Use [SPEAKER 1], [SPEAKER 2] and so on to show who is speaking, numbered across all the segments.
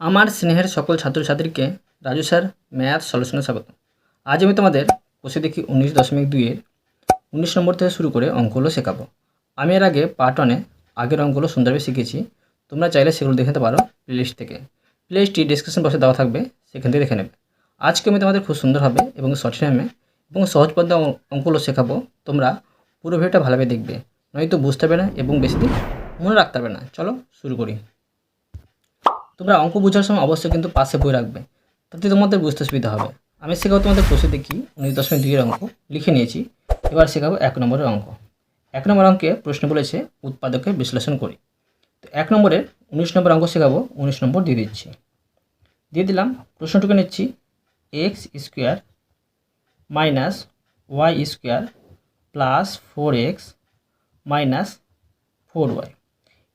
[SPEAKER 1] আমার স্নেহের সকল ছাত্রছাত্রীকে রাজু স্যার ম্যাথ সলিউশনে স্বাগত। আজ আমি তোমাদের বসে দেখি 19.2-এর 19 নম্বর থেকে শুরু করে অঙ্কগুলো শেখাবো। আমি এর আগে পার্ট 1-এ আগের অঙ্কগুলো সুন্দরভাবে শিখেছি। তোমরা চাইলে সেগুলো দেখে নিতে পারো প্লেলিস্ট থেকে। প্লেলিস্টটি ডেসক্রিপশন বক্সে দেওয়া থাকবে, সেখান থেকে দেখে নেবে। আজকে আমি তোমাদের খুব সুন্দরভাবে এবং শর্ট টাইমে এবং সহজ পদ্ধতি অঙ্কগুলো শেখাবো। তোমরা পুরো ভিডিওটা ভালোভাবে দেখবে, নয়তো বুঝতে পারবে না এবং বেশি দিন মনে রাখতে পারবে না। চলো শুরু করি। তোমরা অঙ্ক বোঝার সময় অবশ্যই কিন্তু পাশে বই রাখবে, তাতে তোমাদের বুঝতে সুবিধা হবে। আমি শেখাবো তোমাদের বসে দেখি 19.2-এর অঙ্ক লিখে নিয়েছি। এবার শেখাবো 1 নম্বরের অঙ্ক। 1 নম্বর অঙ্কে প্রশ্ন বলেছে উৎপাদকের বিশ্লেষণ করি। তো 1 নম্বরের 19 নম্বর অঙ্ক শেখাবো, 19 নম্বর দিয়ে দিচ্ছি। দিয়ে দিলাম, প্রশ্নটুকু নিচ্ছি x square minus Y square plus 4x minus 4y।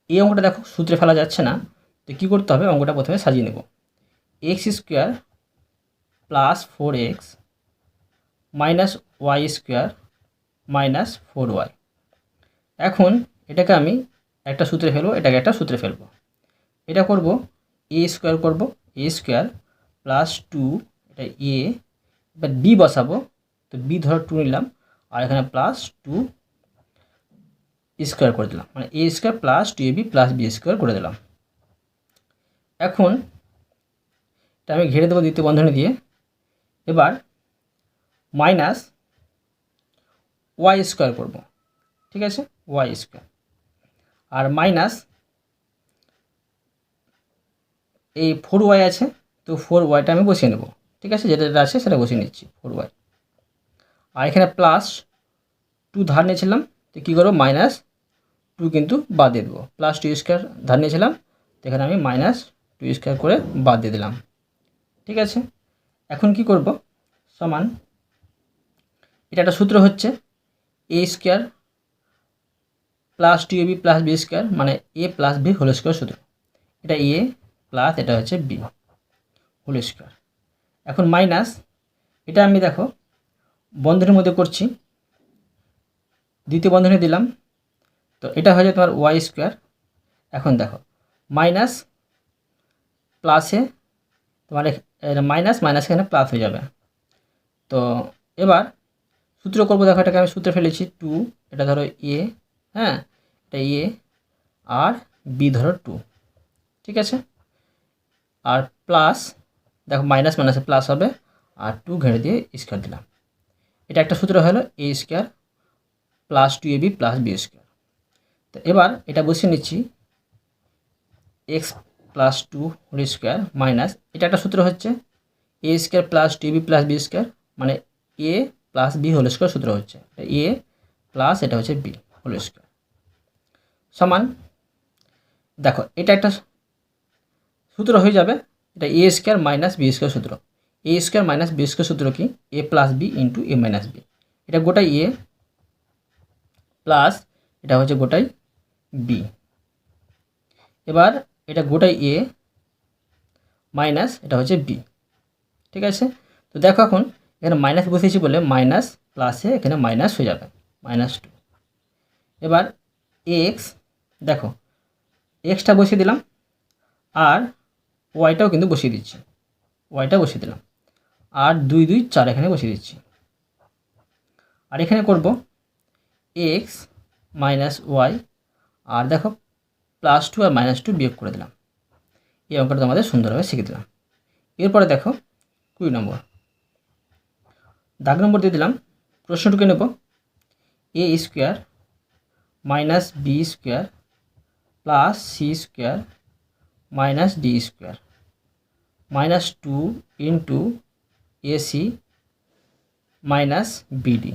[SPEAKER 1] এই অঙ্কটা দেখো সূত্রে ফেলা যাচ্ছে না, তো কী করতে হবে, অঙ্কটা প্রথমে সাজিয়ে নেব। X square plus 4x minus Y square minus 4y। এখন এটাকে আমি একটা সূত্রে ফেলবো, এটাকে একটা সূত্রে ফেলবো। এটা করব এ স্কোয়ার করব, এ স্কোয়ার প্লাস 2, এটা এ। এবার বি বসাবো, তো বি ধরো 2 নিলাম, আর এখানে প্লাস 2 স্কোয়ার করে দিলাম, মানে A square plus 2ab plus B square করে দিলাম। এখন এটা আমি ঘিরে দেবো দ্বিতীয় বন্ধনী দিয়ে। এবার মাইনাস ওয়াই স্কোয়ার করব, ঠিক আছে, ওয়াই স্কোয়ার, আর মাইনাস এই 4y আছে, তো 4yটা আমি বসিয়ে নেব, ঠিক আছে, যেটা যেটা আছে সেটা বসিয়ে নিচ্ছি 4y। আর এখানে প্লাস 2 ধার নিয়েছিলাম, তো কী করবো, মাইনাস 2 কিন্তু বাদ দিয়ে দেবো। প্লাস 2 স্কোয়ার ধার নিয়েছিলাম, তো এখানে আমি মাইনাস 2 স্কোয়ার করে বাদ দিয়ে দিলাম, ঠিক আছে। এখন কি করব, সমান, এটা একটা সূত্র হচ্ছে A square plus 2ab plus B square, মানে A plus B whole square সূত্র। এটা এ প্লাস এটা হচ্ছে বি হোল স্কোয়ার। এখন মাইনাস, এটা আমি দেখো বন্ধনীর মধ্যে করছি, দ্বিতীয় বন্ধনী দিলাম, তো এটা হয়ে যায় তোমার ওয়াই স্কোয়ার। এখন দেখো মাইনাস প্লাসে তোমার মাইনাস মাইনাস এখানে প্লাস হয়ে যাবে। তো এবার সূত্র করবো, দেখো এটাকে আমি সূত্রে ফেলেছি 2, এটা ধরো এ, হ্যাঁ, এটা এ, আর বি ধরো 2, ঠিক আছে। আর প্লাস দেখো মাইনাস মাইনাসে প্লাস হবে, আর 2 ঘেড়ে দিয়ে স্কোয়ার দিলাম। এটা একটা সূত্র হলো A square plus 2ab plus B square. তো এবার এটা বসিয়ে নিচ্ছি X plus 2 whole square minus, এটা একটা সূত্র হচ্ছে A square plus 2ab plus B square, মানে A plus B whole square সূত্র হচ্ছে এ প্লাস এটা হচ্ছে বি হোল স্কোয়ার, সমান, দেখো এটা একটা সূত্র হয়ে যাবে, এটা এ স্কোয়ার মাইনাস বি স্কোয়ার সূত্র। A square minus B square সূত্র কি, এ plus B into A minus B. এটা গোটাই এ প্লাস এটা হচ্ছে গোটাই বি। এবার এটা গোটাই এ মাইনাস এটা হচ্ছে বি, ঠিক আছে। তো দেখো এখন এখানে মাইনাস বসিয়েছি বলে মাইনাস প্লাসে এখানে মাইনাস হয়ে যাবে, -2। এবার এক্স, দেখো এক্সটা বসিয়ে দিলাম, আর ওয়াইটাও কিন্তু বসিয়ে দিচ্ছি, ওয়াইটা বসিয়ে দিলাম, আর 2 2 4 এখানে বসিয়ে দিচ্ছি। আর এখানে করব এক্স মাইনাস ওয়াই, আর দেখো +2 আর -2 বিয়োগ করে দিলাম। এই অঙ্কটা তোমাদের সুন্দরভাবে শিখে দিলাম। এরপরে দেখো 2 নম্বর দাগ নম্বর দিয়ে দিলাম, প্রশ্নটুকু নেব A square minus B square plus C square minus D square -2 into AC minus BD.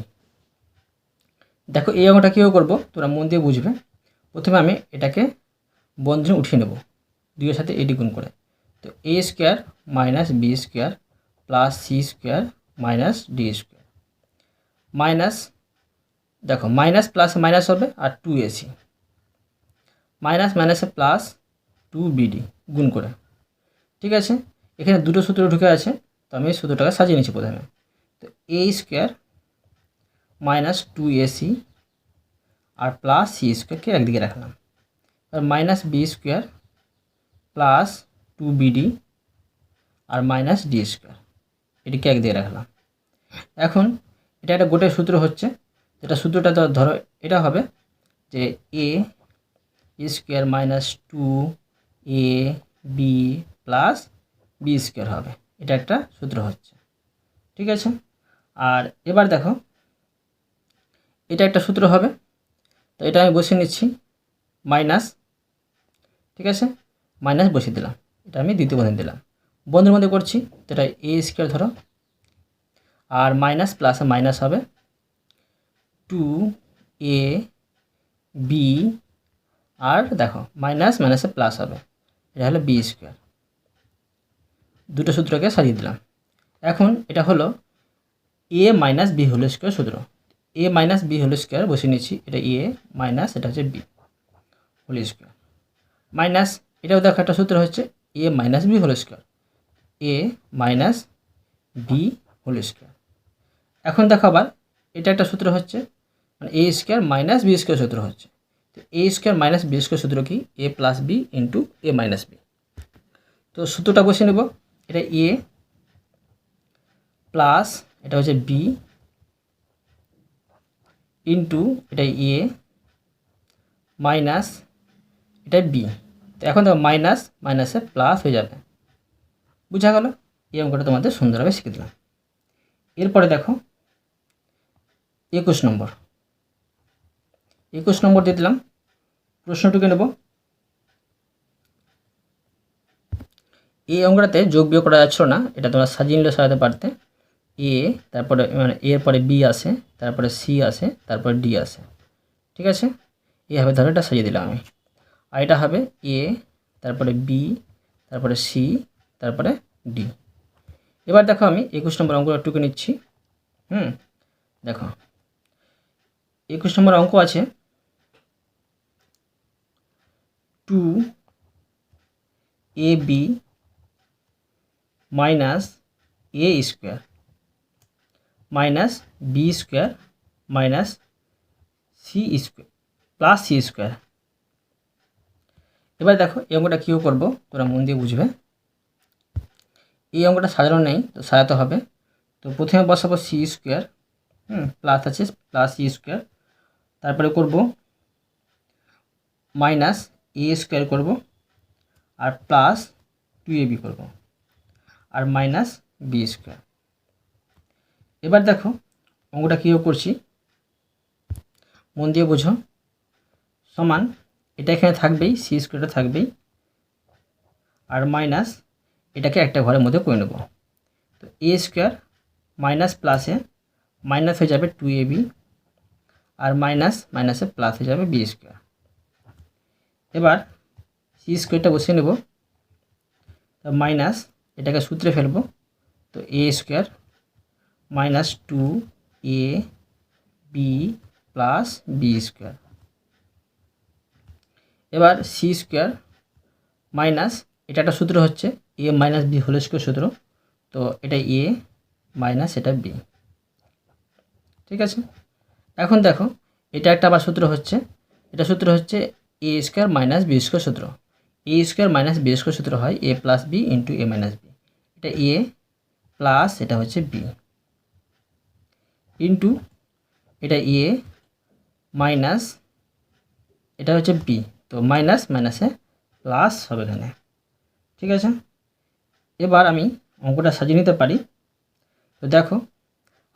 [SPEAKER 1] দেখো এই অঙ্কটা কীভাবে করবো তোমরা মন দিয়ে বুঝবে। প্রথমে আমি এটাকে বন্ধনী উঠিয়ে নেব, 2 এর সাথে এডি গুণ করে। তো A square minus B square plus C square minus D square, minus, দেখো মাইনাস প্লাস মাইনাস হবে, আর 2ac মাইনাস মাইনাসে প্লাস 2bd গুণ করে, ঠিক আছে। এখানে দুটো সূত্র ঢুকে আছে, তো আমি এই সূত্রটাকে সাজিয়ে নিচ্ছি প্রথমে। তো এ স্কোয়ার মাইনাস 2ac আর প্লাস সি স্কোয়ারকে একদিকে রাখলাম, আর minus B square plus 2BD আর মাইনাস ডি স্কোয়ার, এটিকে এক দিয়ে রাখলাম। এখন এটা একটা গোটের সূত্র হচ্ছে, যেটা সূত্রটা ধরো এটা হবে যে A square minus 2AB plus B square হবে, এটা একটা সূত্র হচ্ছে, ঠিক আছে। আর এবার দেখো এটা একটা সূত্র হবে, তো এটা আমি বসিয়ে নিচ্ছি মাইনাস, ঠিক আছে, মাইনাস বসিয়ে দিলাম, এটা আমি দ্বিতীয় বন্ধনী দিলাম, বন্ধুর মধ্যে করছি, তো এটা এ স্কোয়ার ধরো, আর মাইনাস প্লাসে মাইনাস হবে 2AB, আর দেখো মাইনাস মাইনাসে প্লাস হবে, এটা হলো বি স্কোয়ার। দুটো সূত্রকে সাজিয়ে দিলাম। এখন এটা হলো এ মাইনাস বি হোল স্কোয়ার সূত্র, A minus B whole square বসিয়ে নিচ্ছি, এটা এ মাইনাস এটা হচ্ছে বি হোল স্কোয়ার মাইনাস, এটাও দেখো একটা সূত্র হচ্ছে A minus B whole square, A minus B whole square. এখন দেখো আবার এটা একটা সূত্র হচ্ছে, মানে A square minus B square সূত্র হচ্ছে, তো A square minus B square সূত্র কি এ plus B into A minus B. তো সূত্রটা বসিয়ে নেব, এটা এ প্লাস এটা হচ্ছে বি ইন্টু এটা এ মাইনাস এটা বি। তো এখন দেখো মাইনাস মাইনাসে প্লাস হয়ে যাবে, বুঝা গেল? এই অঙ্কটা তোমাদের সুন্দরভাবে শিখে দিলাম। এরপরে দেখো 21 নম্বর, 21 নম্বর দিয়ে দিলাম, প্রশ্নটুকু নেব। এই অঙ্কটাতে যোগ বিয়োগ করা যাচ্ছিল না, এটা তোমরা সাজিয়ে নিলে সাজাতে পারতে। এ তারপরে মানে এরপরে বি আসে, তারপরে সি আসে, তারপরে ডি আসে, ঠিক আছে, এইভাবে ধরো এটা সাজিয়ে দিলাম আমি। আর এটা হবে এ তারপরে বি তারপরে সি তারপরে ডি। এবার দেখো আমি 21 নম্বর অঙ্কটুকু নিচ্ছি। দেখো 21 নম্বর অঙ্ক আছে 2AB মাইনাস এ square minus B square minus C square plus C square. এবার দেখো এই অঙ্কটা কীও করবো, তোমরা মন দিয়ে বুঝবে। এই অঙ্কটা সাজানো নেই, তো সাজাতে হবে। তো প্রথমে বসাবো সি স্কোয়ার, প্লাস আছে প্লাস সি স্কোয়ার, তারপরে করব মাইনাস এ স্কোয়ার করব, আর প্লাস 2AB করব, আর মাইনাস বি স্কোয়ার। এবার দেখো অঙ্কটা কীও করছি, মন দিয়ে বোঝো। সমান এটা এখানে থাকবেই, সি স্কোয়ারটা থাকবেই, আর মাইনাস এটাকে একটা ঘরের মধ্যে করে নেব। তো এ স্কোয়ার মাইনাস প্লাসে মাইনাস হয়ে যাবে 2AB, আর মাইনাস মাইনাসে প্লাস হয়ে যাবে বি স্কোয়ার। এবার সি স্কোয়ারটা বসিয়ে নেব, তো মাইনাস এটাকে সূত্রে ফেলবো, তো A square minus 2AB plus B square. এবার সি স্কোয়ার মাইনাস এটা একটা সূত্র হচ্ছে A minus B whole square সূত্র, তো এটা এ মাইনাস এটা বি, ঠিক আছে। এখন দেখো এটা একটা আবার সূত্র হচ্ছে, এটা সূত্র হচ্ছে A square minus B square সূত্র, A square minus B square সূত্র হয় A plus B into A minus B, এটা এ প্লাস এটা হচ্ছে বি ইন্টু এটা এ মাইনাস এটা হচ্ছে বি, তো মাইনাস মাইনাসে প্লাস হবে এখানে, ঠিক আছে। এবার আমি অঙ্কটা সাজিয়ে নিতে পারি, তো দেখো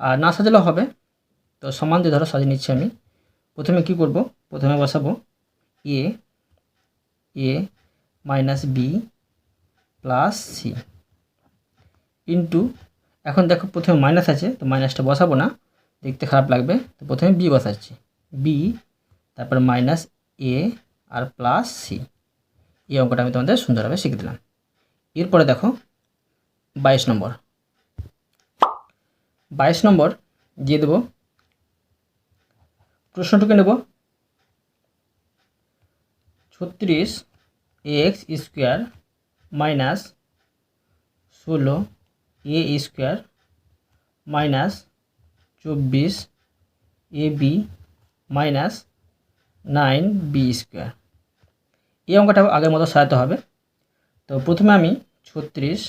[SPEAKER 1] আর না সাজালেও হবে, তো সমান দিয়ে ধরো সাজিয়ে নিচ্ছি আমি। প্রথমে কি করব, প্রথমে বসাবো A minus B plus C into, এখন দেখো প্রথমে মাইনাস আছে, তো মাইনাসটা বসাবো না, দেখতে খারাপ লাগবে, তো প্রথমে বি বসাচ্ছি, বি তারপর মাইনাস এ আর প্লাস সি। এই অঙ্কটা আমি তোমাদের সুন্দরভাবে শিখে দিলাম। এরপরে দেখো 22 নম্বর, 22 নম্বর দিয়ে দেব, প্রশ্নটুকু নেব 36x square minus 16a square minus 24ab minus 9b square. এই অঙ্কটা আগের মতো সাজাতে হবে। তো প্রথমে আমি 36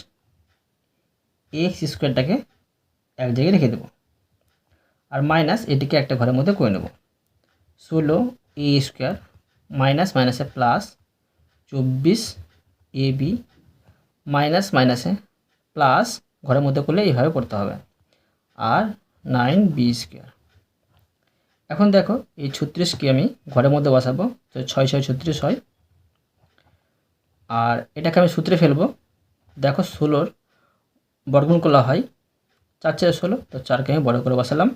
[SPEAKER 1] এক্স স্কোয়ারটাকে এক জায়গায় রেখে দেবো, আর মাইনাস এটিকে একটা ঘরের মধ্যে করে নেব। 16 এ স্কোয়ার মাইনাস মাইনাসে প্লাস 24 এ বি মাইনাস মাইনাসে প্লাস ঘরের মধ্যে করলে এইভাবে করতে হবে, আর 9 বি স্কোয়ার। এখন দেখো এই 36কে আমি ঘরের মধ্যে বসাবো, তো 6 6 36 হয়, আর এটাকে আমি সূত্রে ফেলবো। দেখো 16 বর্গমূল করা হয় 4 4 16, তো 4কে আমি বড় করে বসালাম।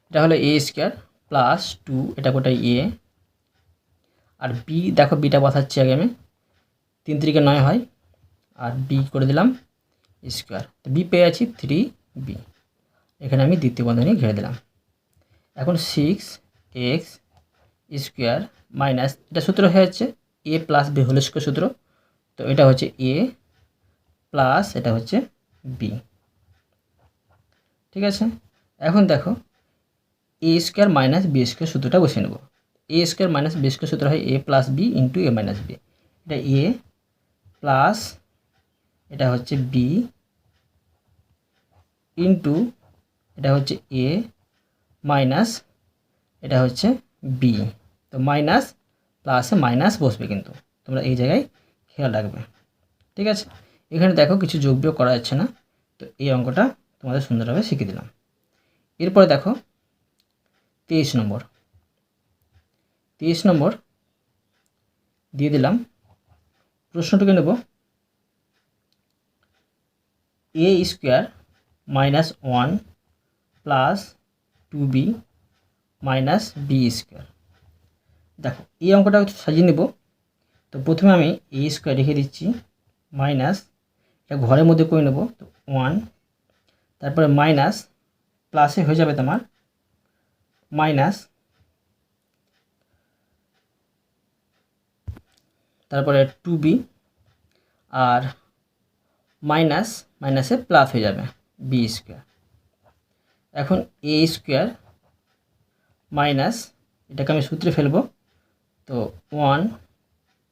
[SPEAKER 1] এটা হলো এ স্কোয়ার প্লাস 2, এটা গোটাই এ, আর বি দেখো বিটা বসাচ্ছি আগে আমি, 3 3 9 হয়, আর বি করে দিলাম স্কোয়ার। তো বি পেয়ে আছি 3 বি, এখানে আমি দ্বিতীয় বন্ধনী ঘিরে দিলাম। এখন 6 এক্স স্কোয়ার মাইনাস, এটা সূত্র হয়ে যাচ্ছে এ প্লাস বি হোল স্কোয়ার সূত্র, তো এটা হচ্ছে এ প্লাস এটা হচ্ছে বি। ঠিক আছে, এখন দেখো এ স্কোয়ার মাইনাস বি স্কোয়ার সূত্রটা বসিয়ে নেব। A square minus B square সূত্র হয় A plus B into A minus B. এটা এ প্লাস এটা হচ্ছে বি ইন্টু এটা হচ্ছে এ মাইনাস এটা হচ্ছে বি। তো মাইনাস প্লাসে মাইনাস বসবে, কিন্তু তোমরা এই জায়গায় খেয়াল রাখবে। ঠিক আছে, এখানে দেখো কিছু যোগ বিয়োগ করা যাচ্ছে না, তো এই অঙ্কটা তোমাদের সুন্দরভাবে শিখিয়ে দিলাম। এরপরে দেখো 23 নম্বর দিয়ে দিলাম। প্রশ্নটুকু নেব A square minus 1 plus 2b minus B square. দেখো এই অঙ্কটা সাজিয়ে নেব। তো প্রথমে আমি এ স্কোয়ার রেখে দিচ্ছি, মাইনাস এটা ঘরের মধ্যে করে নেব, তো 1, তারপরে মাইনাস প্লাসে হয়ে যাবে তোমার মাইনাস, তারপরে 2b, আর মাইনাস মাইনাসে প্লাস হয়ে যাবে বি স্কোয়ার। এখন এ স্কোয়ার মাইনাস এটাকে আমি সূত্রে ফেলবো, তো 1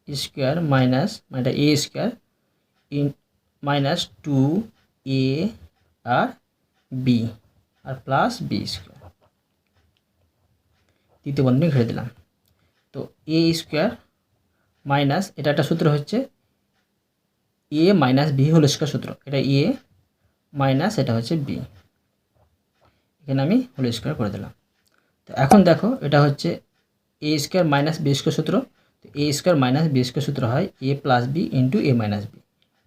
[SPEAKER 1] স্কোয়ার মাইনাস মানে A square in minus 2 A আর বি আর প্লাস বি স্কোয়ার, তৃতীয় বন্ধনী ঘিরে দিলাম। তো এ স্কোয়ার মাইনাস এটা একটা সূত্র হচ্ছে A minus B whole square সূত্র, এটা এ মাইনাস এটা হচ্ছে বি, এখানে আমি হোল স্কোয়ার করে দিলাম। তো এখন দেখো এটা হচ্ছে A square minus B square সূত্র, তো A square minus B square সূত্র হয় A plus B into A minus B,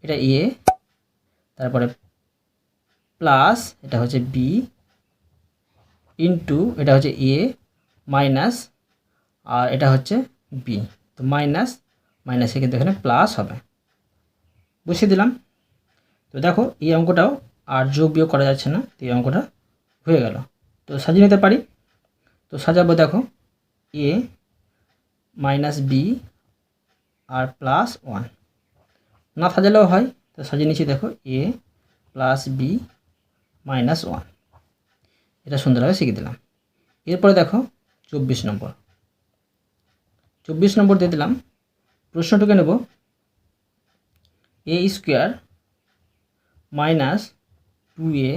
[SPEAKER 1] এটা এ, তারপরে প্লাস এটা হচ্ছে বি ইন্টু এটা হচ্ছে এ মাইনাস আর এটা হচ্ছে বি, তো মাইনাস মাইনাসে কিন্তু এখানে প্লাস হবে, বসিয়ে দিলাম। তো দেখো এই অঙ্কটাও আর যোগ বিয়োগ করা যাচ্ছে না, তো এই অঙ্কটা হয়ে গেল। তো সাজিয়ে নিতে পারি, তো সাজাবো। দেখো এ মাইনাস বি আর প্লাস 1, না সাজালেও হয়, তো সাজিয়ে নিচ্ছি। দেখো এ প্লাস বি মাইনাস 1, এটা সুন্দরভাবে শিখে দিলাম। এরপরে দেখো 24 নম্বর দিয়ে দিলাম। প্রশ্নটুকু নেব A square minus 2a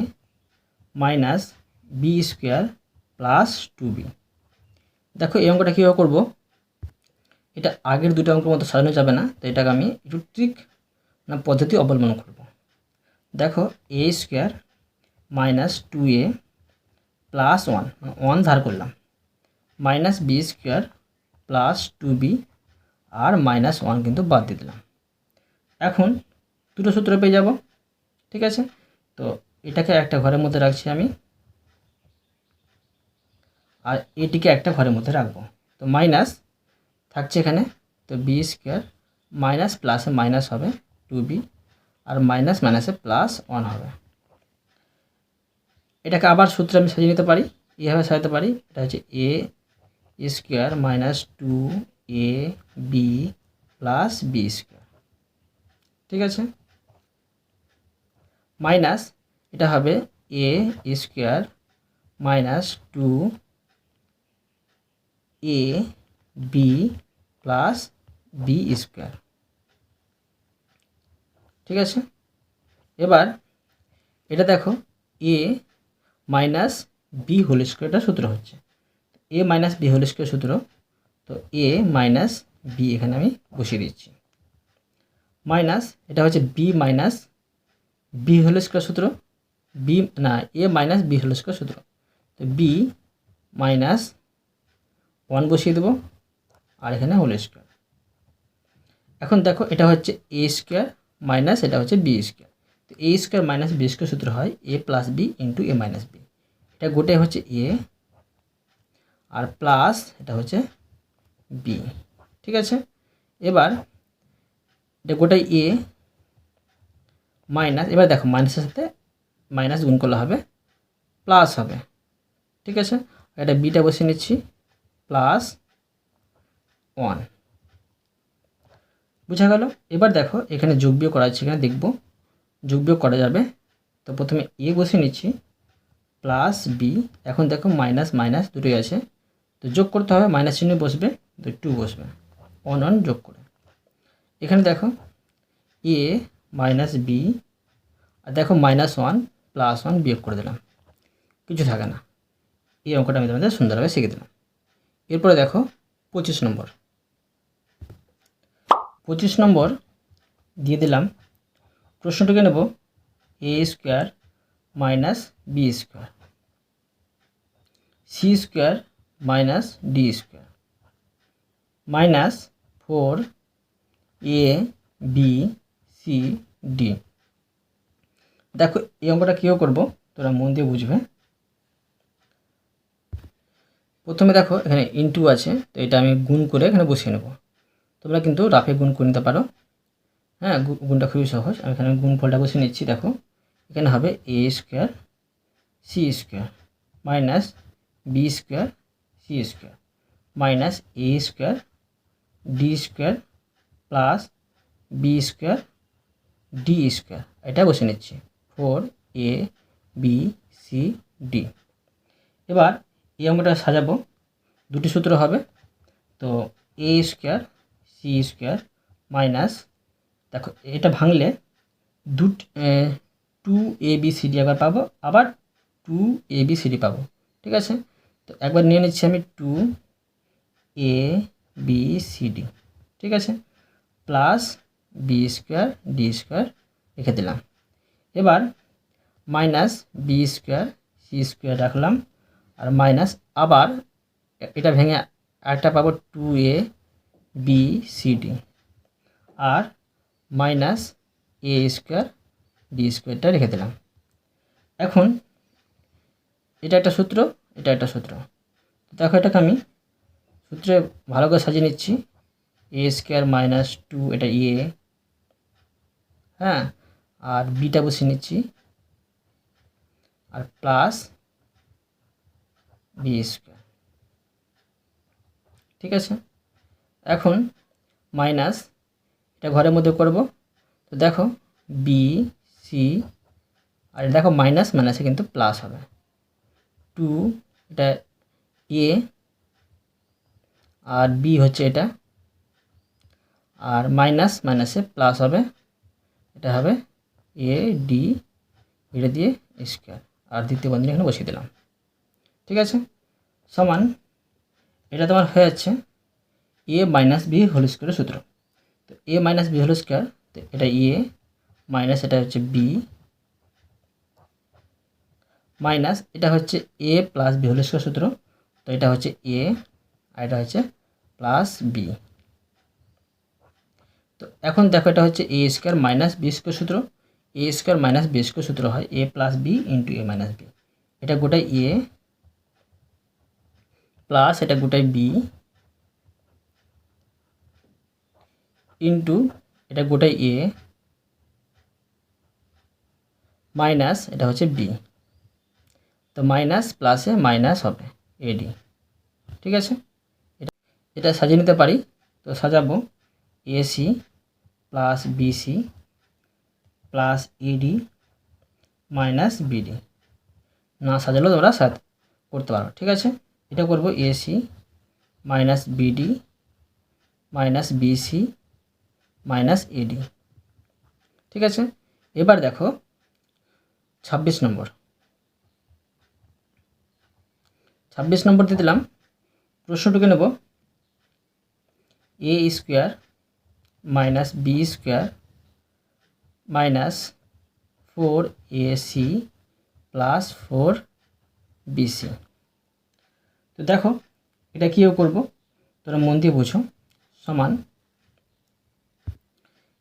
[SPEAKER 1] minus B square plus 2b। দেখো এই অঙ্কটা কীভাবে করবো, এটা আগের দুটো অঙ্কের মতো সাজানো যাবে না, তো এটাকে আমি একটু ট্রিক না পদ্ধতি অবলম্বন করব। দেখো এ স্কোয়ার মাইনাস 2a প্লাস 1 মানে 1 ধার করলাম, minus B square plus 2b আর মাইনাস 1 কিন্তু বাদ দিয়ে দিলাম। এখন দুটো সূত্র পেয়ে যাব। ঠিক আছে, তো এটাকে একটা ঘরের মধ্যে রাখছি আমি, আর এটিকে একটা ঘরের মধ্যে রাখবো। তো মাইনাস থাকছে এখানে, তো বি স্কোয়ার মাইনাস প্লাসে মাইনাস হবে 2b আর মাইনাস মাইনাসে প্লাস 1 হবে। এটাকে আবার সূত্রে আমি সাজিয়ে নিতে পারি, এইভাবে সাজাতে পারি। এটা হচ্ছে A square minus 2a B plus B square. ঠিক আছে, মাইনাস এটা হবে A square minus 2a B plus B square. ঠিক আছে। এবার এটা দেখো A minus B whole square, এটা সূত্র হচ্ছে A minus B whole square সূত্র। তো এ মাইনাস বি এখানে আমি বসিয়ে দিচ্ছি, মাইনাস এটা হচ্ছে b minus B whole square সূত্র, বি না a minus B whole square সূত্র। তো বি মাইনাস 1 বসিয়ে দেবো আর এখানে হোল স্কোয়ার। এখন দেখো এটা হচ্ছে এ স্কোয়ার মাইনাস এটা হচ্ছে বি স্কোয়ার। তো A square minus B square সূত্র হয় A plus B into A minus B. এটা গোটাই হচ্ছে এ আর প্লাস এটা হচ্ছে বি, ঠিক আছে। এবার এটা গোটাই এ মাইনাস, এবার দেখো মাইনাসের সাথে মাইনাস গুণ করলে হবে প্লাস হবে, ঠিক আছে। এটা বিটা বসিয়ে নিচ্ছি প্লাস 1, বুঝা গেল। এবার দেখো এখানে যোগ বিয়োগ করা আছে, এখানে দেখব যোগ বিয়োগ করা যাবে। তো প্রথমে এ বসিয়ে নিচ্ছি প্লাস বি, এখন দেখো মাইনাস মাইনাস দুটোই আছে, তো যোগ করতে হবে, মাইনাস চিহ্ন বসবে তো 2 বসবে, 1 যোগ করে। এখানে দেখো এ মাইনাস বি আর দেখো -1 +1 বিয়োগ করে দিলাম, কিছু থাকে না। এই অঙ্কটা আমি তোমাদের সুন্দরভাবে শিখে দিলাম। এরপরে দেখো 25 নম্বর, 25 নম্বর দিয়ে দিলাম। প্রশ্নটিকে নেব A square minus B square C square minus D square minus 4 A B C D. দেখো এই অঙ্কটা কীভাবে করবো তোরা মন দিয়ে বুঝবে। প্রথমে দেখো এখানে ইনটু আছে, তো এটা আমি গুণ করে এখানে বসিয়ে নেব। তোমরা কিন্তু রাফে গুণ করে নিতে পারো, হ্যাঁ গুণটা খুবই সহজ। আমি এখানে গুণফলটা বসিয়ে নিচ্ছি। দেখো এখানে হবে A square C square minus B square C square minus A square D square plus B square D square, এটা বসে নিচ্ছি 4 এ বি সি ডি। এবার এই অঙ্কটা সাজাবো, দুটি সূত্র হবে। তো A square C square minus, দেখো এটা ভাঙলে 2 এ বি সি ডি একবার পাবো, আবার 2 এ বি সি ডি পাবো, ঠিক আছে। তো একবার নিয়ে নিচ্ছি আমি 2 এ বি সি ডি, ঠিক আছে, plus B square D square রেখে দিলাম। এবার minus B square C square রাখলাম আর মাইনাস আবার এটা ভেঙে আরেকটা পাবো 2 এ বি সি ডি আর মাইনাস এ স্কোয়ার ডি স্কোয়ারটা রেখে দিলাম। এখন এটা একটা সূত্র, এটা একটা সূত্র। দেখো এটাকে আমি সূত্রে ভালো করে সাজিয়ে নিচ্ছি। এ স্কোয়ার মাইনাস 2 এটা এ, হ্যাঁ, আর বিটা বসিয়ে নিচ্ছি আর প্লাস বি স্কোয়ার, ঠিক আছে। এখন মাইনাস এটা ঘরের মধ্যে করব। তো দেখো বি সি আর দেখো মাইনাস মাইনাসে কিন্তু প্লাস হবে 2, এটা এ আর বি হচ্ছে এটা, আর মাইনাস মাইনাসে প্লাস হবে, এটা হবে এ ডি, এটা দিয়ে স্কোয়ার আর দ্বিতীয় বন্ধনী এখানে বসিয়ে দিলাম, ঠিক আছে। সমান এটা তোমার হয়ে যাচ্ছে এ মাইনাস বি হোল স্কোয়ারের সূত্র। তো A minus B whole square, তো এটা এ মাইনাস এটা হচ্ছে বি মাইনাস এটা হচ্ছে A plus B whole square সূত্র। তো এটা হচ্ছে এ আর এটা হচ্ছে প্লাস বি। তো এখন দেখো এটা হচ্ছে A square minus B square সূত্র। A square minus B square সূত্র হয় A plus B into A minus B. এটা গোটাই এ প্লাস এটা গোটাই বি ইন্টু এটা গোটাই এ মাইনাস এটা হচ্ছে বি। তো মাইনাস প্লাসে মাইনাস হবে এডি, ঠিক আছে। এটা সাজিয়ে নিতে পারি। তো সাজাবো AC plus BC plus ED minus BD. না সাজালেও তোমরা করতে পারো, ঠিক আছে। এটা করব AC minus BD minus BC minus ED. ঠিক আছে। এবার দেখো 26 নম্বর 26 নম্বর দিয়ে দিলাম। প্রশ্নটুকু নেব A square minus B square minus 4ac plus 4bc। তো দেখো এটা কীভাবে করবো তোমরা মন দিয়ে বুঝো। সমান,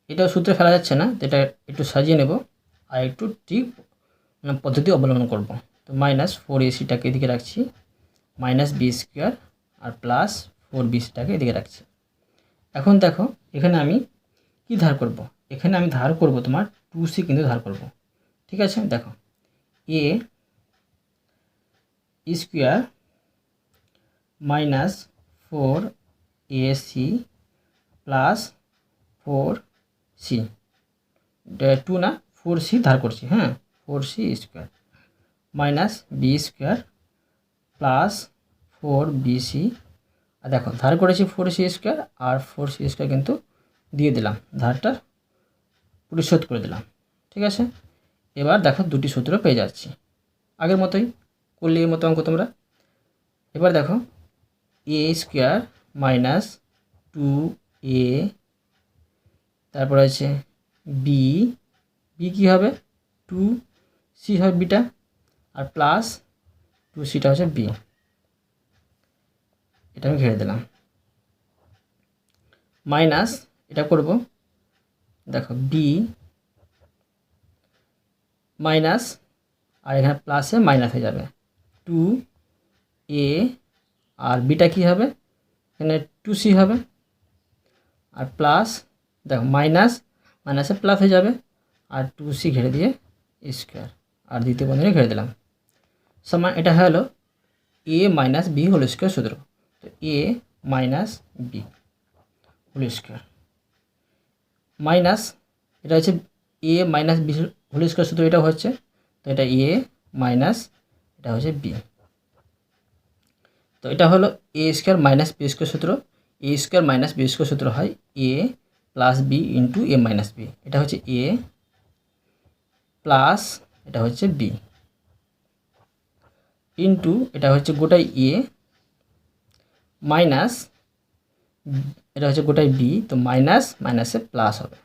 [SPEAKER 1] এটাও সূত্রে ফেলা যাচ্ছে না, তো এটা একটু সাজিয়ে নেব আর একটু ঠিক পদ্ধতি অবলম্বন করব। তো মাইনাস 4ac-টাকে এদিকে রাখছি, মাইনাস বি স্কোয়ার আর প্লাস 4bc-টাকে এদিকে রাখছি। এখন দেখো এখানে আমি কি ধার করব, এখানে আমি ধার করব তোমার 2c কিন্তু ধার করব। ঠিক আছে, দেখো এ square minus 4ac plus 4c, 2 না 4c ধার করছি, হ্যাঁ 4c square minus B square plus 4bc। আর দেখো ধার করেছি 4c স্কোয়ার আর 4c স্কোয়ার কিন্তু দিয়ে দিলাম, ধারটা পরিশোধ করে দিলাম। ঠিক আছে, এবার দেখো দুটি সূত্র পেয়ে যাচ্ছি, আগের মতোই করলে এর মতো অঙ্ক তোমরা। এবার দেখো এ স্কোয়ার মাইনাস 2a, তারপর আছে বি, বি কী হবে 2c হবে বিটা, আর প্লাস 2cটা হচ্ছে বি, এটা আমি ঘিরে দিলাম। মাইনাস এটা করব, দেখো বি মাইনাস আর এখানে প্লাসে মাইনাস হয়ে যাবে 2a, আর বিটা কী হবে এখানে 2c হবে, আর প্লাস দেখো মাইনাস মাইনাসে প্লাস হয়ে যাবে, আর 2c ঘিরে দিয়ে স্কোয়ার আর দ্বিতীয় বন্ধনী ঘিরে দিলাম। সমান এটা হলো a minus B whole square সূত্র। তো a minus B whole square minus এটা হচ্ছে a minus B whole square সূত্র, এটা হচ্ছে, তো এটা a মাইনাস এটা হচ্ছে বি। তো এটা হলো A square minus B square সূত্র। A square minus B square সূত্র হয় A plus B into A minus B, এটা হচ্ছে এ প্লাস এটা হচ্ছে বি ইন্টু এটা হচ্ছে গোটাই এ মাইনাস এটা হচ্ছে গোটাই বি, তো মাইনাস মাইনাসে প্লাস হবে।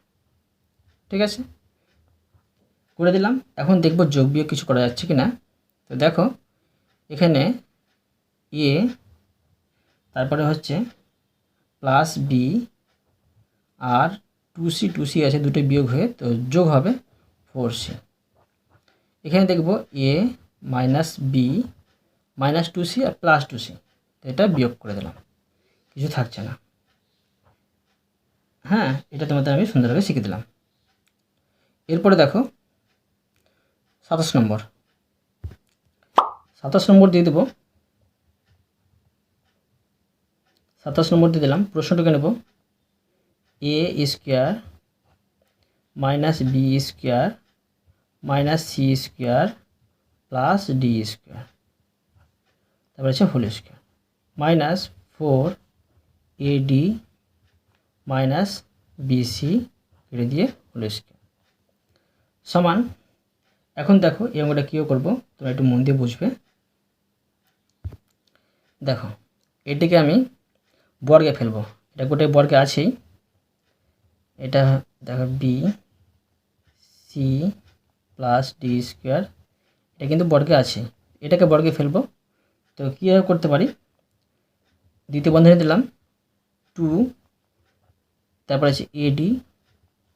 [SPEAKER 1] ঠিক আছে, করে দিলাম। এখন দেখব যোগ বিয়োগ কিছু করা যাচ্ছে কি না। তো দেখো এখানে এ তারপরে হচ্ছে প্লাস বি আর 2c আছে, দুটো বিয়োগ হয়ে তো যোগ হবে 4c। এখানে দেখব এ মাইনাস বি মাইনাস 2c আর প্লাস 2c, তো এটা বিয়োগ করে দিলাম, কিছু থাকছে না। হ্যাঁ, এটা তোমাদের আমি সুন্দরভাবে শিখে দিলাম। এরপরে দেখো 27 নম্বর 27 নম্বর দিয়ে দেবো। 27 নম্বর দিয়ে দিলাম। প্রশ্নটাকে নেব A square minus B square minus C square plus D square, তারপরে হচ্ছে whole square minus 4ad minus BC কেটে দিয়ে হোল স্কোয়ার সমান। এখন দেখো এই অঙ্কটা কীও করবো, তোমরা একটু মন দিয়ে বুঝবে। দেখো এটিকে আমি বর্গে ফেলবো, এটা গোটাই বর্গে আছেই, এটা দেখো B C plus D square, এটা কিন্তু বর্গে আছে, এটাকে বর্গে ফেলবো। তো কীভাবে করতে পারি, দ্বিতীয় বন্ধনী দিলাম 2, তারপর আছে এডি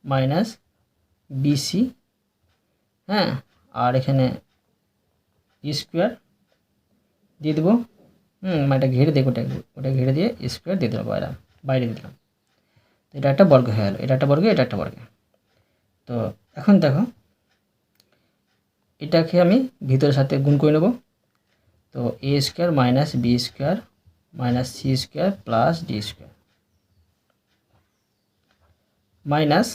[SPEAKER 1] মাইনাস বিসি, হ্যাঁ, আর এখানে স্কোয়ার দিয়ে দেবো, এটা ঘিরে দেখো, ওটা ঘিরে দিয়ে স্কোয়ার দিয়ে দেবো, বাইরে দিয়ে দিলাম। তো এটা একটা বর্গ হয়ে গেল, এটা একটা বর্গ, এটা একটা বর্গ। তো এখন দেখো এটাকে আমি ভিতরের সাথে গুণ করে নেব। তো A square minus B square minus C square plus D square minus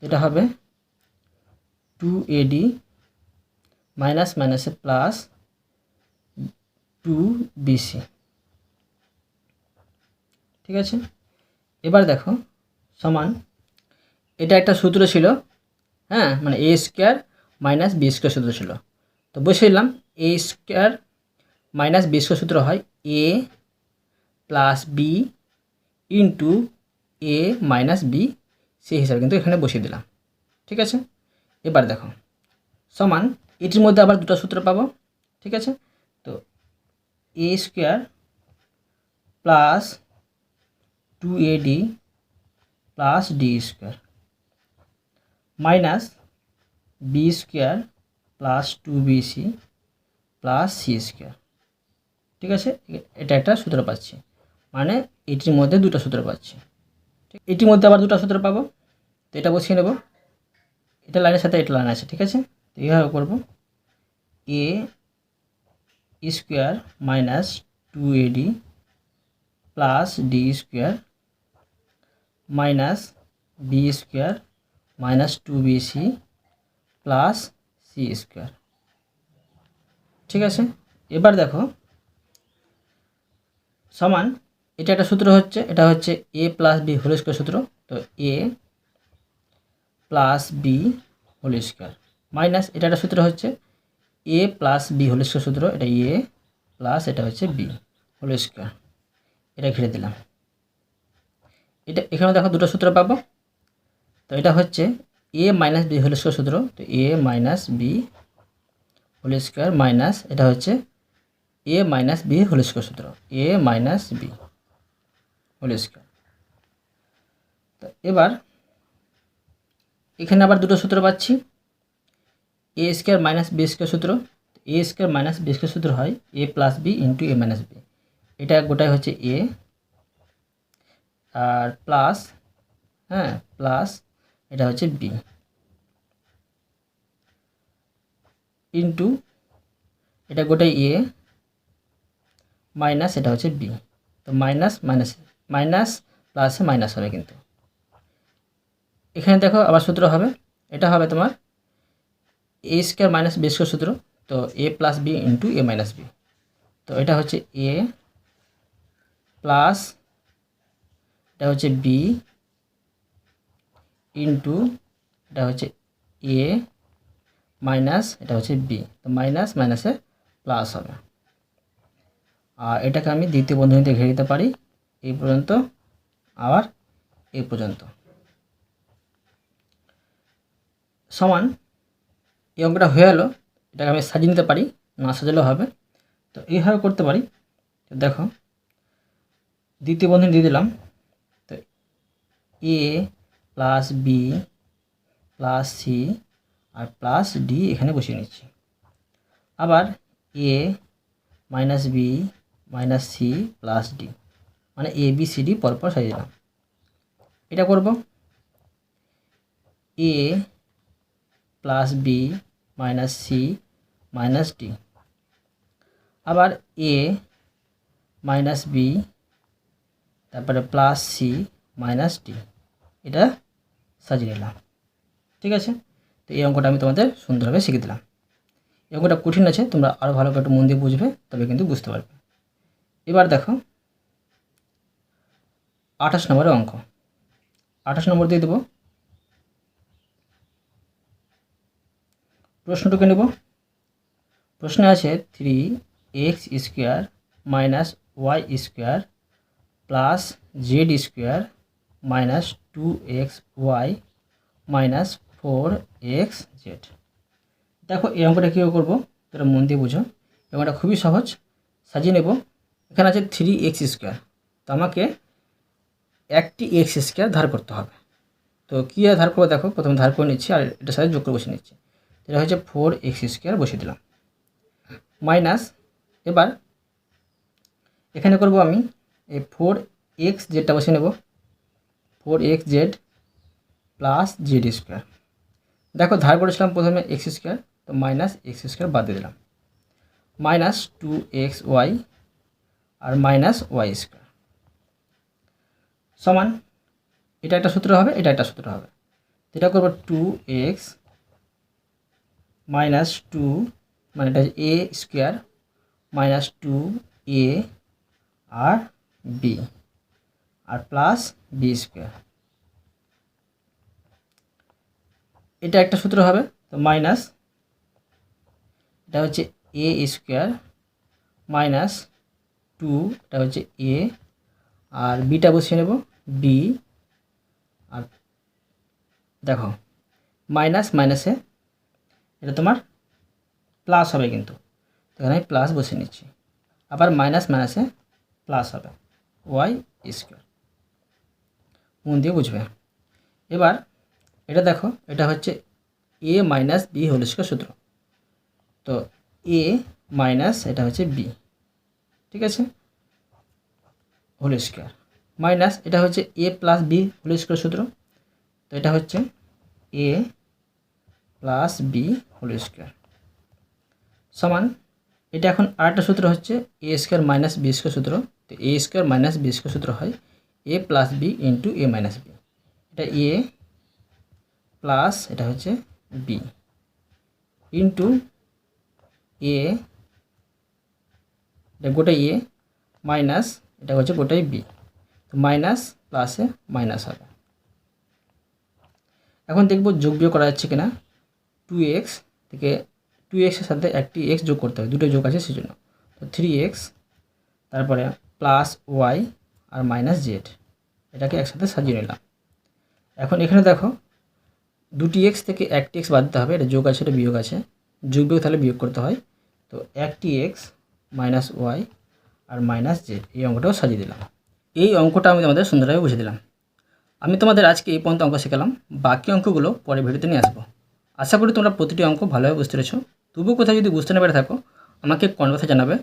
[SPEAKER 1] এটা হবে 2ad মাইনাস মাইনাসে প্লাস 2bc। ঠিক আছে, এবার দেখো সমান, এটা একটা সূত্র ছিল হ্যাঁ, মানে A square minus B square সূত্র ছিল। তো বসে দিলাম এ স্কোয়ার মাইনাস বি স্কোয়ার সূত্র হয় A plus B into A minus B, সেই হিসাবে কিন্তু এখানে বসিয়ে দিলাম। ঠিক আছে, এবার দেখো সমান এটির মধ্যে আবার দুটো সূত্র পাবো। ঠিক আছে, তো A square plus 2AD plus D square minus B square plus 2BC plus C square. ঠিক আছে, এটা একটা সূত্র পাচ্ছি, মানে এটির মধ্যে দুটো সূত্র পাচ্ছি। এটির মধ্যে আবার দুটো সূত্র পাবো, তো এটা বসিয়ে নেব। এটা লাইনের সাথে এটা লাইন আছে। ঠিক আছে, তো এইভাবে করবো A square minus 2AD plus D square minus B square minus 2BC plus C square. ঠিক আছে, এবার দেখো সমান এটা একটা সূত্র হচ্ছে, এটা হচ্ছে A plus B whole square সূত্র। তো A plus B whole square minus এটা একটা সূত্র হচ্ছে A plus B whole square সূত্র, এটা এ প্লাস এটা হচ্ছে বি হোল স্কোয়ার। এটা ঘিরে দিলাম। এটা এখানে দেখো দুটো সূত্র পাবো, তো এটা হচ্ছে A minus B whole square সূত্র। তো A minus B whole square minus এটা হচ্ছে A minus B whole square সূত্র, A minus B whole square. তো এবার এখানে আবার দুটো সূত্র পাচ্ছি, A square minus B square সূত্র। A square minus B square সূত্র হয় A plus B into A minus B. এটা গোটাই হচ্ছে এ আর প্লাস, হ্যাঁ প্লাস এটা হচ্ছে বি ইন্টু এটা গোটাই এ মাইনাস এটা হচ্ছে বি। তো মাইনাস মাইনাস মাইনাস প্লাসে মাইনাস হবে, কিন্তু এখানে দেখো আবার সূত্র হবে, এটা হবে তোমার এ স্কোয়ার মাইনাস বি স্কোয়ার সূত্র। তো A plus B into A minus B. তো এটা হচ্ছে এ প্লাস এটা হচ্ছে বি ইন্টু এটা হচ্ছে এ মাইনাস এটা হচ্ছে বি। তো মাইনাস মাইনাসে প্লাস হবে, আর এটাকে আমি দ্বিতীয় বন্ধনীতে ঘিরে দিতে পারি এই পর্যন্ত, আবার এই পর্যন্ত। সমান এই অঙ্কটা হয়ে গেলো। এটাকে আমি সাজিয়ে নিতে পারি, না সাজালেও হবে। তো এইভাবে করতে পারি। তো দেখো দ্বিতীয় বন্ধনী দিয়ে দিলাম, তো A plus B plus C আর প্লাস ডি এখানে বসিয়ে নিচ্ছি। আবার A minus B minus C plus D, মানে এ বি সি ডি পরপর সাজিয়ে দিলাম। এটা করব A plus B minus C minus D, আবার এ মাইনাস বি তারপরে প্লাস সি মাইনাস ডি, এটা সাজিয়ে নিলাম। ঠিক আছে, তো এই অঙ্কটা আমি তোমাদের সুন্দরভাবে শিখে দিলাম। এই অঙ্কটা কঠিন আছে, তোমরা আরও ভালো করে একটু মন দিয়ে বুঝবে, তবে কিন্তু বুঝতে পারবে। এবার দেখো 28 নম্বরের অঙ্ক। 28 নম্বর দিয়ে দেবো। প্রশ্নটুকু নেব। প্রশ্নে আছে 3x square minus Y square plus Z square minus 2xy minus 4xz। দেখো এই অঙ্কটা কীভাবে করবো তোরা মন দিয়ে বুঝো। এই অঙ্কটা খুবই সহজ, সাজিয়ে নেব। এখানে আছে 3x স্কোয়ার, তো আমাকে একটি এক্স স্কোয়ার ধার করতে হবে। তো কী ধার করবো দেখো, প্রথমে ধার করে নিচ্ছি আর এটার সাথে যোগ করে বসে নিচ্ছি। এটা হচ্ছে 4x স্কোয়ার বসিয়ে দিলাম মাইনাস, এবার এখানে করব আমি এই 4x জেডটা বসে নেব, 4xz প্লাস জেড স্কোয়ার। দেখো ধার করেছিলাম প্রথমে এক্স স্কোয়ার, তো মাইনাস এক্স স্কোয়ার বাদ দিয়ে দিলাম, মাইনাস 2xy আর মাইনাস ওয়াই স্কোয়ার সমান এটা একটা সূত্র হবে, এটা একটা সূত্র হবে। এটা করবো 2x মাইনাস 2 মানে এটা এ স্কোয়ার মাইনাস 2a আর বি আর প্লাস বি স্কোয়ার। এটা একটা সূত্র হবে, তো মাইনাস এটা হচ্ছে এ স্কোয়ার মাইনাস 2, এটা হচ্ছে এ, আর বিটা বসিয়ে নেব বি। আর দেখো মাইনাস মাইনাসে এটা তোমার প্লাস হবে, কিন্তু এখানে আমি প্লাস বসিয়ে নিচ্ছি। আবার মাইনাস মাইনাসে প্লাস হবে ওয়াই স্কোয়ার, মন দিয়ে বুঝবে। এবার এটা দেখো, এটা হচ্ছে A minus B whole square সূত্র, তো এ মাইনাস এটা হচ্ছে বি, ঠিক আছে, হোল স্কোয়ার মাইনাস এটা হচ্ছে A plus B whole square সূত্র, তো এটা হচ্ছে A plus B whole square সমান, এটা এখন আরেকটা সূত্র হচ্ছে A square minus B square সূত্র, তো A square minus B square সূত্র হয় A plus B into A minus B, এটা এ প্লাস এটা হচ্ছে বি ইন্টু এ, এটা গোটাই এ মাইনাস এটা হচ্ছে গোটাই বি, তো মাইনাস প্লাসে মাইনাস হবে। এখন দেখব যোগ বিয়োগ করা যাচ্ছে কিনা, 2x থেকে 2x এর সাথে একটি x যোগ করতে হবে, দুটো যোগ আছে সেজন্য, তো 3x তারপরে প্লাস ওয়াই আর মাইনাস জেড, এটাকে একসাথে সাজিয়ে নিলাম। এখন এখানে দেখো দুটি x থেকে একটি x বাদ দিতে হবে, এটা যোগ আছে এটা বিয়োগ আছে, যোগ বিয়োগ তাহলে বিয়োগ করতে হয়, তো একটি x মাইনাস ওয়াই আর মাইনাস জেড, এই অঙ্কটাও সাজিয়ে দিলাম। এই অঙ্কটা আমি তোমাদের সুন্দরভাবে বুঝিয়ে দিলাম। আমি তোমাদের আজকে এই পর্যন্ত অঙ্ক শেখালাম, বাকি অঙ্কগুলো পরে ভিডিওতে নিয়ে আসবো। আশা করি তোমরা প্রতিটি অঙ্ক ভালোভাবে বুঝতে পেরেছো। তবুও কোথাও যদি বুঝতে না পেরে থাকো আমাকে কমেন্ট বক্সে জানাবে,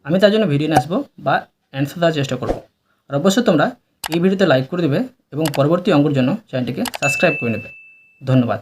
[SPEAKER 1] আমি তার জন্য ভিডিও নিয়ে আসবো বা অ্যান্সার দেওয়ার চেষ্টা করবো। আর অবশ্যই তোমরা এই ভিডিওতে লাইক করে দেবে এবং পরবর্তী অঙ্কের জন্য চ্যানেলটিকে সাবস্ক্রাইব করে নেবে। ধন্যবাদ।